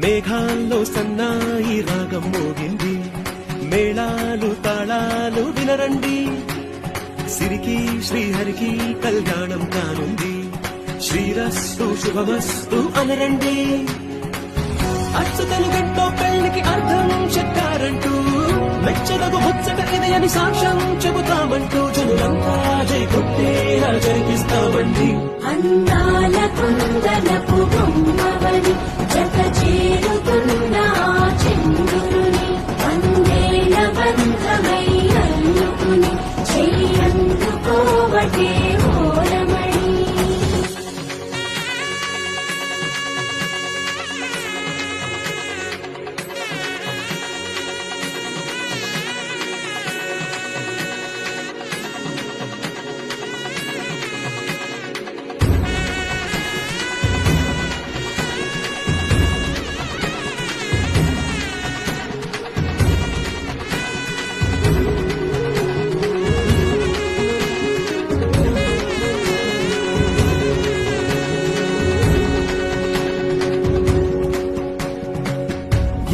మేఘాల్లో సన్నాయి రాగం మోగింది, మేళాలు తాళాలు వినరండి, సిరికి శ్రీహరికి కళ్యాణం కానుంది, శ్రీరస్తు శుభమస్తు అనరండి. అచ్చుతలు గంటో పెళ్లికి అర్థం చెప్పారంటూ, మెచ్చదగు ముచ్చట ఇది అని సాక్ష్యం చెబుతామంటూ, జనులంతా జై కొట్టేలా జరిపిస్తామండి. అందాల కుందనపు బొమ్మవని జత చేరుతున్న చంద్రుని, వందేల బంధమై అల్లుకుని చెయ్యందుకోవటే ఓరమణి.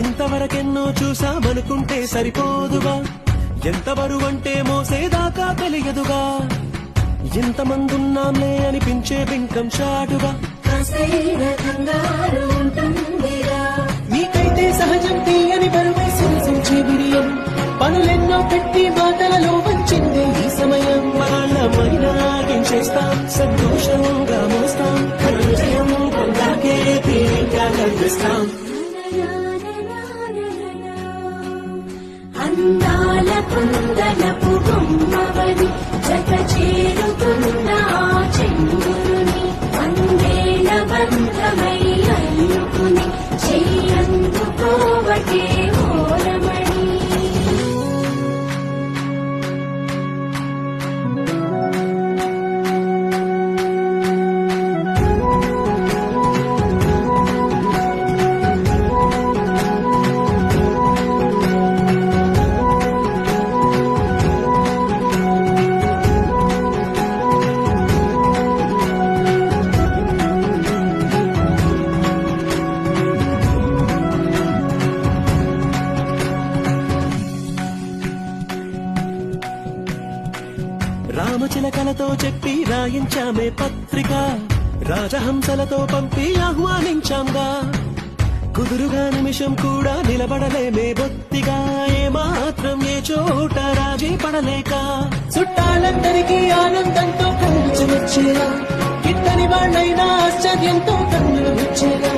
ఇంతవరకెన్నో చూసామనుకుంటే సరిపోదుగా, ఎంత బరువంటే మోసేదాకా తెలియదుగా, ఇంతమందున్నాంలే అనిపించే బింకం చాటుగా. నీకైతే సహజం తీయని బరువై సూచించే బిడియం, పనులెన్నో పెట్టి మాటలలో వంచిందే ఈ సమయం. మనమైనాగించేస్తాం, సంతోషంగా మోస్తాం, విజయం పొందాకే తీరిగ్గా కనిపిస్తాం. అందాల కుందనపు బొమ్మవని జత చేరుతున్న చంద్రుని, వందేల బంధమై అల్లుకుని చెయ్యందుకోవటే ఓరమణి. రామచిలకలతో చెప్పి రాయించామే పత్రిక, రాజహంసలతో పంపి ఆహ్వానించాంగా, కుదురుగా నిమిషం కూడా నిలబడలేమే బొత్తిగా, ఏమాత్రం ఏ చోట రాజీ పడలేక, చుట్టాలందరికీ ఆనందంతో కలుచు వచ్చేలా, గిట్టని వాళ్ళైనా ఆశ్చర్యంతో కన్నులు వచ్చేలా,